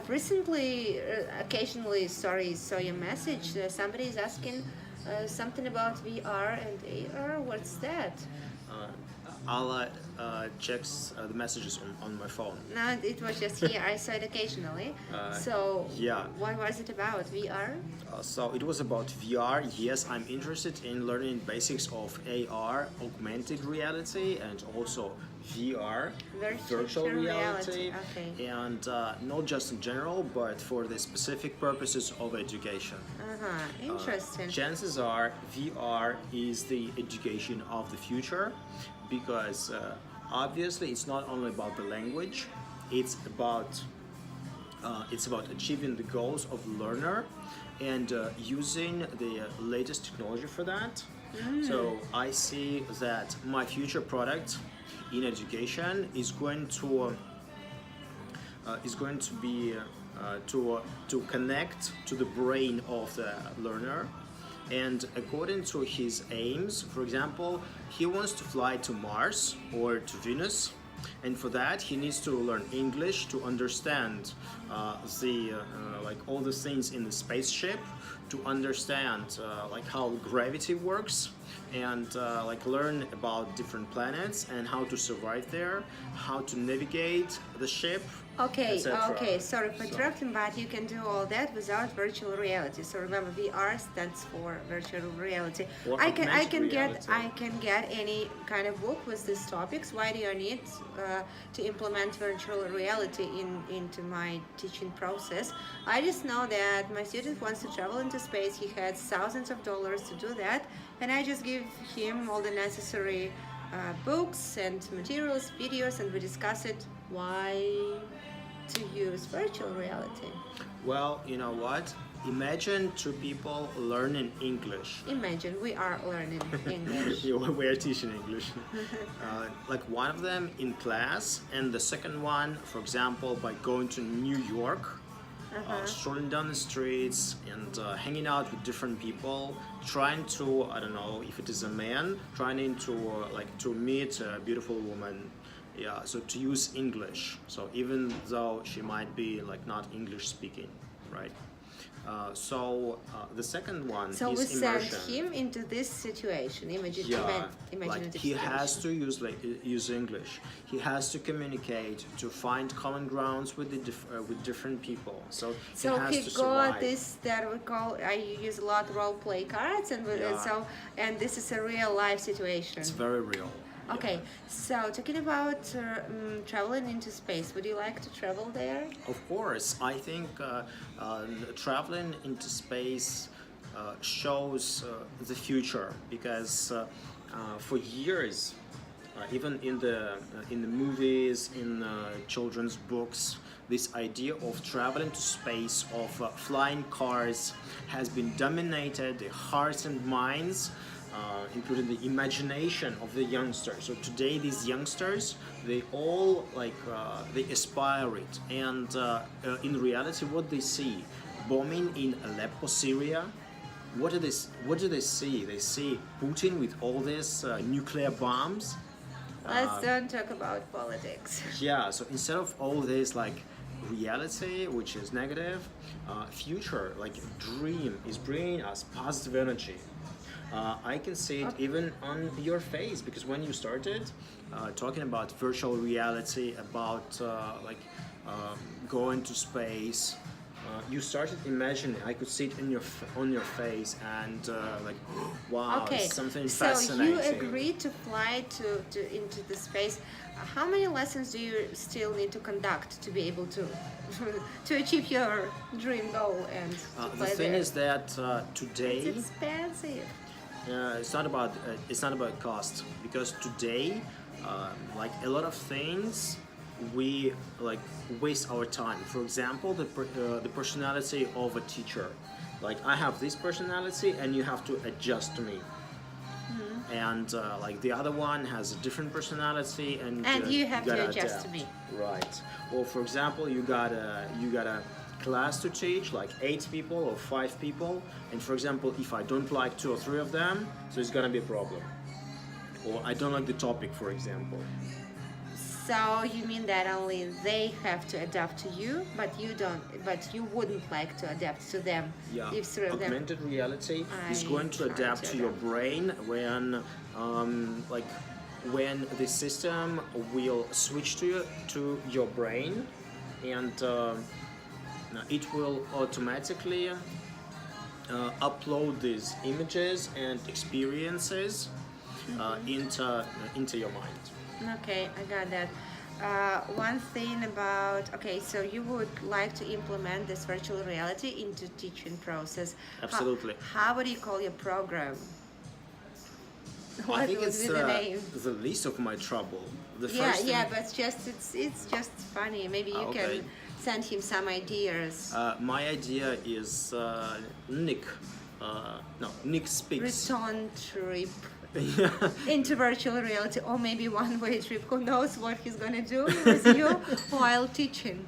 I've recently, occasionally, saw your message. Somebody is asking something about VR and AR. What's that? Uh, I'll check the messages on my phone. No, it was just here. I saw it occasionally. So, yeah. what was it about? VR? So it was about VR. Yes, I'm interested in learning basics of AR, augmented reality, and also VR, virtual reality, okay. and not just in general, but for the specific purposes of education. Interesting. Chances are VR is the education of the future, because obviously it's not only about the language, it's about achieving the goals of the learner and using the latest technology for that. So I see that my future product in education is going to be to connect to the brain of the learner, and according to his aims. For example, he wants to fly to Mars or to Venus, and for that he needs to learn English to understand like all the things in the spaceship, to understand like how gravity works, and like learn about different planets and how to survive there, how to navigate the ship. Okay, sorry for interrupting, but you can do all that without virtual reality. So remember, VR stands for virtual reality. Or I can augmented get any kind of book with these topics. Why do I need to implement virtual reality into my teaching process? I just know that my student wants to travel into space. He has thousands of dollars to do that, and I just give him all the necessary books and materials, videos, and we discuss it. Why to use virtual reality? Well, you know what? Imagine two people learning English. Imagine we are learning English. We are teaching English. Like one of them in class, and the second one, for example, by going to New York, strolling down the streets and hanging out with different people, trying to, I don't know if it is a man, trying to to meet a beautiful woman. Yeah, so to use English. So even though she might be like not English speaking, right? The second one So is we send immersion. him into this situation. Imagine Like the he has situation. to use English. He has to communicate, to find common grounds with with different people. So So has he to got survive. this that we call, I use a lot role play cards, and Yeah. and this is a real life situation. It's very real. Okay, so talking about traveling into space, would you like to travel there? Of course, I think traveling into space shows the future, because for years, even in the movies, in children's books, this idea of traveling to space, of flying cars, has been dominated the hearts and minds. Including the imagination of the youngsters. So today, these youngsters, they all they aspire it, and in reality, what they see, bombing in Aleppo, Syria. What do they see? They see Putin with all these nuclear bombs. Let's don't talk about politics. Yeah. So instead of all this reality, which is negative, future dream is bringing us positive energy. I can see it even on your face, because when you started talking about virtual reality, about going to space, you started imagining. I could see it in on your face, and wow, it's something fascinating. So you agreed to fly into the space. How many lessons do you still need to conduct to be able to to achieve your dream goal and to The play thing there? is that today. It's expensive. It's not about cost, because today, a lot of things, we waste our time. For example, the personality of a teacher. Like I have this personality, and you have to adjust to me. And the other one has a different personality, and You have to gotta adjust to adapt. me. Right. Or for example, you got a class to teach, like 8 people or 5 people, and for example, if I don't like 2 or 3 of them, so it's gonna be a problem. Or I don't like the topic, for example. So you mean that only they have to adapt to you, but you don't, but you wouldn't like to adapt to them? Yeah, If sort of them. augmented reality is I going to try adapt to to your adapt. brain when the system will switch to your brain, and it will automatically upload these images and experiences into your mind. Okay, I got that. One thing about, okay, so you would like to implement this virtual reality into teaching process. Absolutely. How would you call your program? What I think would it's be the name? the least of my trouble. The Yeah, first yeah, thing, but it's just funny. Maybe you okay. can send him some ideas. my idea is Nick. Nick speaks. Return trip Yeah. into virtual reality, or maybe one-way trip. Who knows what he's gonna do with you while teaching?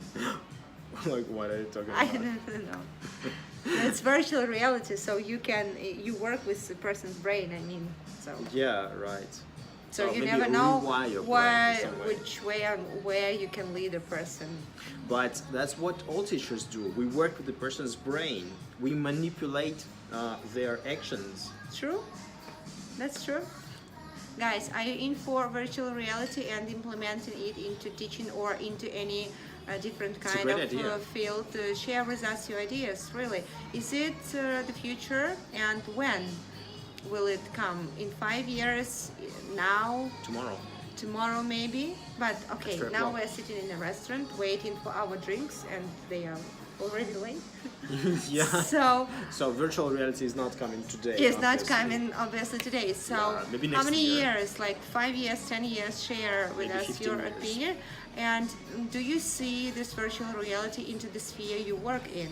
Like, what are you talking I about? don't know. It's virtual reality, so you work with the person's brain. I mean, so Yeah, right. so you maybe never know rewire your brain in some way. which way and where you can lead a person. But that's what all teachers do. We work with the person's brain. We manipulate their actions. True? That's true. Guys, are you in for virtual reality and implementing it into teaching or into any different a kind great of idea. field? Share with us your ideas, really. Is it the future, and when will it come? In 5 years? Now? Tomorrow maybe? But okay, fair now plan. we're sitting in a restaurant waiting for our drinks and they are already late. Yeah. So So virtual reality is not coming today. it's not obviously. coming obviously today. So Yeah, maybe how next many year. years? Like 5 years, 10 years? Share with Maybe us 15 your years. opinion. And do you see this virtual reality into the sphere you work in?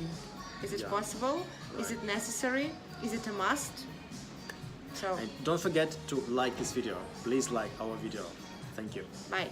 Is it Yeah. possible? Is Right. it necessary? Is it a must? So And don't forget to like this video. Please like our video. Thank you. bye.